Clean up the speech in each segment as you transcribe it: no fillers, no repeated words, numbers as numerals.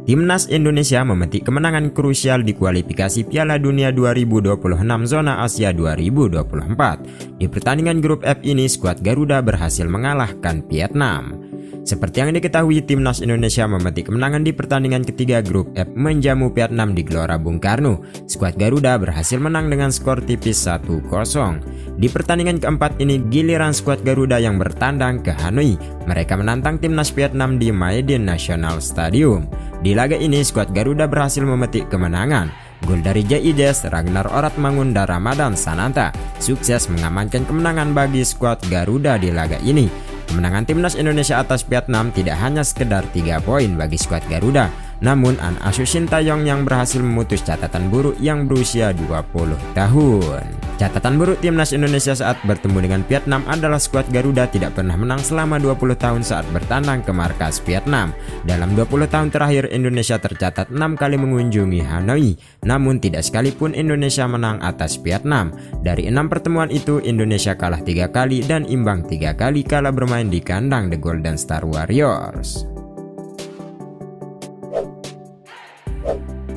Timnas Indonesia memetik kemenangan krusial di kualifikasi Piala Dunia 2026 Zona Asia 2024. Di pertandingan grup F ini, skuad Garuda berhasil mengalahkan Vietnam. Seperti yang diketahui, Timnas Indonesia memetik kemenangan di pertandingan ketiga grup F menjamu Vietnam di Gelora Bung Karno. Skuad Garuda berhasil menang dengan skor tipis 1-0. Di pertandingan keempat ini, giliran skuad Garuda yang bertandang ke Hanoi. Mereka menantang Timnas Vietnam di Maidin National Stadium. Di laga ini, skuad Garuda berhasil memetik kemenangan. Gol dari Jaides, Ragnar Oratmangun, dan Ramadan Sananta sukses mengamankan kemenangan bagi skuad Garuda di laga ini. Kemenangan Timnas Indonesia atas Vietnam tidak hanya sekedar 3 poin bagi skuad Garuda, namun An Asu Sintayong yang berhasil memutus catatan buruk yang berusia 20 tahun. Catatan buruk Timnas Indonesia saat bertemu dengan Vietnam adalah skuad Garuda tidak pernah menang selama 20 tahun saat bertandang ke markas Vietnam. Dalam 20 tahun terakhir, Indonesia tercatat 6 kali mengunjungi Hanoi, namun tidak sekalipun Indonesia menang atas Vietnam. Dari 6 pertemuan itu, Indonesia kalah 3 kali dan imbang 3 kali kala bermain di kandang The Golden Star Warriors.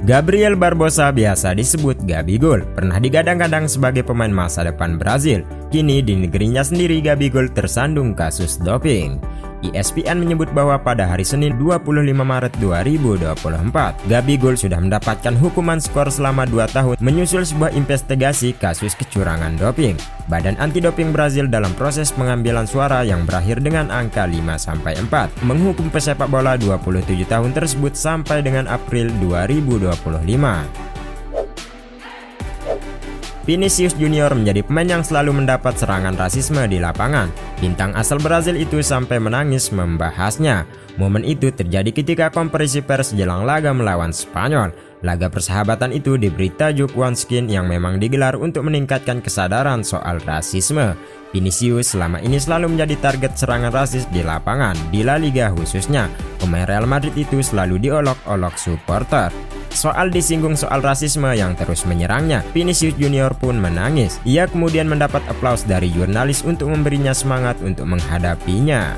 Gabriel Barbosa, biasa disebut Gabigol, pernah digadang-gadang sebagai pemain masa depan Brazil. Kini di negerinya sendiri Gabigol tersandung kasus doping. ESPN menyebut bahwa pada hari Senin 25 Maret 2024, Gabigol sudah mendapatkan hukuman skor selama 2 tahun menyusul sebuah investigasi kasus kecurangan doping. Badan anti-doping Brazil dalam proses pengambilan suara yang berakhir dengan angka 5-4 menghukum pesepak bola 27 tahun tersebut sampai dengan April 2025. Vinicius Junior menjadi pemain yang selalu mendapat serangan rasisme di lapangan. Bintang asal Brazil itu sampai menangis membahasnya. Momen itu terjadi ketika konferensi pers jelang laga melawan Spanyol. Laga persahabatan itu diberi tajuk One Skin yang memang digelar untuk meningkatkan kesadaran soal rasisme. Vinicius selama ini selalu menjadi target serangan rasis di lapangan, di La Liga khususnya. Pemain Real Madrid itu selalu diolok-olok supporter. Soal disinggung soal rasisme yang terus menyerangnya, Vinicius Junior pun menangis. Ia kemudian mendapat aplaus dari jurnalis untuk memberinya semangat untuk menghadapinya.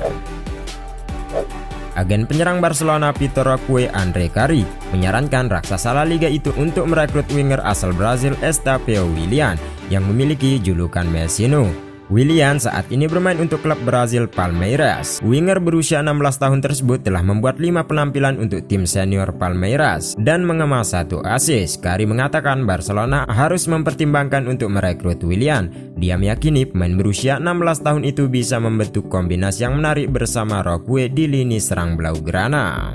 Agen penyerang Barcelona Vitor Roque Andre Carri menyarankan raksasa La Liga itu untuk merekrut winger asal Brazil Estevão Willian yang memiliki julukan Messino. Willian saat ini bermain untuk klub Brazil Palmeiras. Winger berusia 16 tahun tersebut telah membuat 5 penampilan untuk tim senior Palmeiras dan mengemas 1 assist. Carri mengatakan Barcelona harus mempertimbangkan untuk merekrut Willian. Dia meyakini pemain berusia 16 tahun itu bisa membentuk kombinasi yang menarik bersama Roque di lini serang Blaugrana.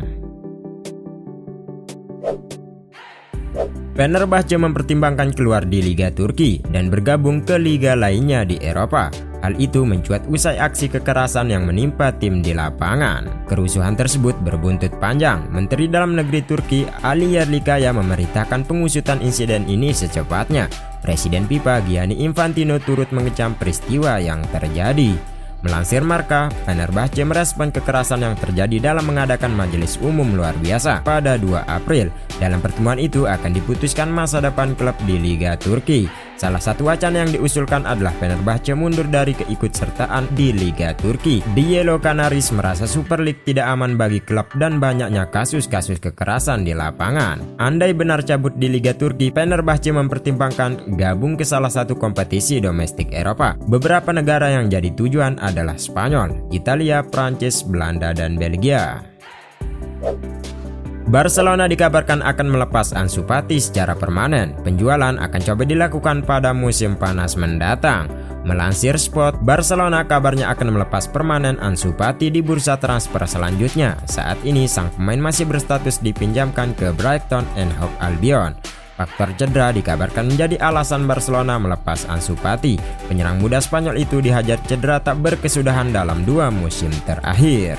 Fenerbahce mempertimbangkan keluar di Liga Turki dan bergabung ke liga lainnya di Eropa. Hal itu mencuat usai aksi kekerasan yang menimpa tim di lapangan. Kerusuhan tersebut berbuntut panjang. Menteri Dalam Negeri Turki Ali Yerlikaya memerintahkan pengusutan insiden ini secepatnya. Presiden FIFA Gianni Infantino turut mengecam peristiwa yang terjadi. Melansir Marca, Fenerbahce merespon kekerasan yang terjadi dalam mengadakan majelis umum luar biasa pada 2 April. Dalam pertemuan itu akan diputuskan masa depan klub di Liga Turki. Salah satu wacana yang diusulkan adalah Fenerbahce mundur dari keikutsertaan di Liga Turki. The Yellow Canaries merasa Super League tidak aman bagi klub dan banyaknya kasus-kasus kekerasan di lapangan. Andai benar cabut di Liga Turki, Fenerbahce mempertimbangkan gabung ke salah satu kompetisi domestik Eropa. Beberapa negara yang jadi tujuan adalah Spanyol, Italia, Prancis, Belanda, dan Belgia. Barcelona dikabarkan akan melepas Ansu Fati secara permanen. Penjualan akan coba dilakukan pada musim panas mendatang. Melansir Sport, Barcelona kabarnya akan melepas permanen Ansu Fati di bursa transfer selanjutnya. Saat ini sang pemain masih berstatus dipinjamkan ke Brighton and Hove Albion. Faktor cedera dikabarkan menjadi alasan Barcelona melepas Ansu Fati. Penyerang muda Spanyol itu dihajar cedera tak berkesudahan dalam 2 musim terakhir.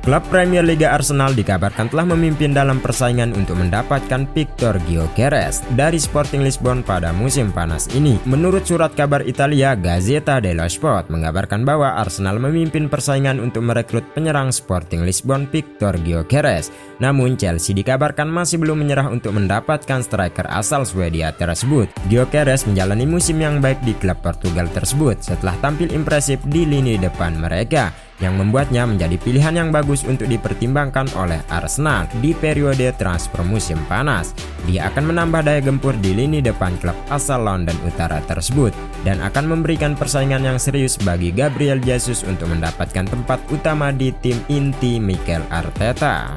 Klub Premier Liga Arsenal dikabarkan telah memimpin dalam persaingan untuk mendapatkan Victor Gyökeres dari Sporting Lisbon pada musim panas ini. Menurut surat kabar Italia, Gazzetta dello Sport mengabarkan bahwa Arsenal memimpin persaingan untuk merekrut penyerang Sporting Lisbon Victor Gyökeres. Namun Chelsea dikabarkan masih belum menyerah untuk mendapatkan striker asal Swedia tersebut. Gyökeres menjalani musim yang baik di klub Portugal tersebut setelah tampil impresif di lini depan mereka. yang membuatnya menjadi pilihan yang bagus untuk dipertimbangkan oleh Arsenal di periode transfer musim panas. Dia akan menambah daya gempur di lini depan klub asal London Utara tersebut dan akan memberikan persaingan yang serius bagi Gabriel Jesus untuk mendapatkan tempat utama di tim inti Mikel Arteta.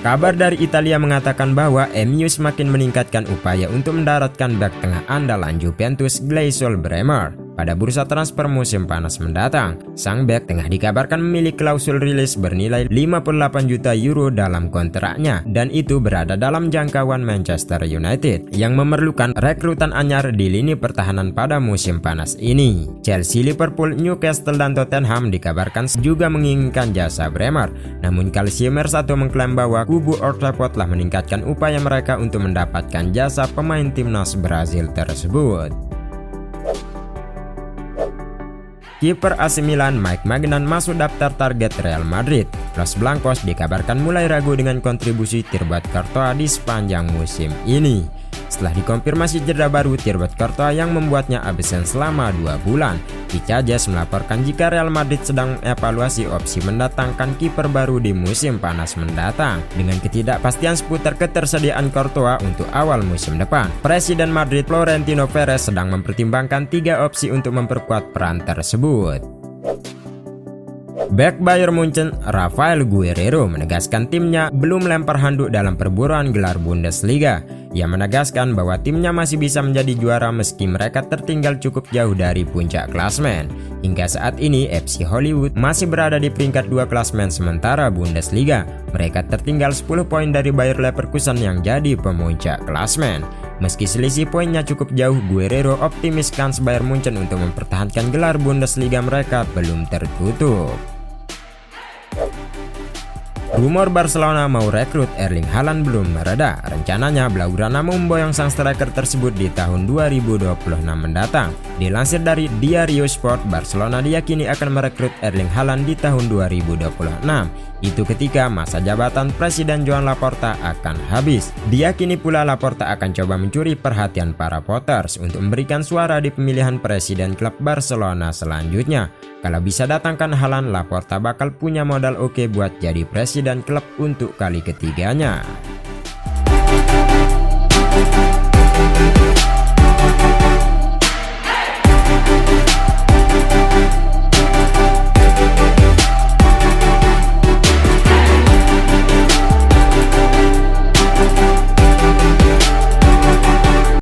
Kabar dari Italia mengatakan bahwa MU semakin meningkatkan upaya untuk mendaratkan bek tengah andalan Juventus Gleison Bremer pada bursa transfer musim panas mendatang. Sang bek tengah dikabarkan memiliki klausul rilis bernilai 58 juta euro dalam kontraknya, dan itu berada dalam jangkauan Manchester United yang memerlukan rekrutan anyar di lini pertahanan pada musim panas ini. Chelsea, Liverpool, Newcastle, dan Tottenham dikabarkan juga menginginkan jasa Bremer. Namun Calciomer 1 mengklaim bahwa kubu Old Trafford telah meningkatkan upaya mereka untuk mendapatkan jasa pemain timnas Brazil tersebut. Kiper AC Milan Mike Maignan masuk daftar target Real Madrid. Los Blancos dikabarkan mulai ragu dengan kontribusi Thibaut Courtois di sepanjang musim ini. Setelah dikonfirmasi jeda baru Thibaut Courtois yang membuatnya absen selama 2 bulan, Vicajes melaporkan jika Real Madrid sedang mengevaluasi opsi mendatangkan kiper baru di musim panas mendatang. Dengan ketidakpastian seputar ketersediaan Courtois untuk awal musim depan, Presiden Madrid Florentino Perez sedang mempertimbangkan 3 opsi untuk memperkuat peran tersebut. Bek Bayern Munchen Rafael Guerreiro menegaskan timnya belum melempar handuk dalam perburuan gelar Bundesliga. Ia menegaskan bahwa timnya masih bisa menjadi juara meski mereka tertinggal cukup jauh dari puncak klasmen. Hingga saat ini FC Hollywood masih berada di peringkat 2 klasmen sementara Bundesliga. Mereka tertinggal 10 poin dari Bayer Leverkusen yang jadi pemuncak klasmen. Meski selisih poinnya cukup jauh, Guerreiro optimis kans Bayern Munchen untuk mempertahankan gelar Bundesliga mereka belum tertutup. Rumor Barcelona mau rekrut Erling Haaland belum mereda. Rencananya Blaugrana memboyong sang striker tersebut di tahun 2026 mendatang. Dilansir dari Diario Sport, Barcelona diyakini akan merekrut Erling Haaland di tahun 2026. Itu ketika masa jabatan Presiden Joan Laporta akan habis. Diyakini pula Laporta akan coba mencuri perhatian para voters untuk memberikan suara di pemilihan presiden klub Barcelona selanjutnya. Kalau bisa datangkan Haaland, Laporta bakal punya modal oke buat jadi presiden klub untuk kali ketiganya.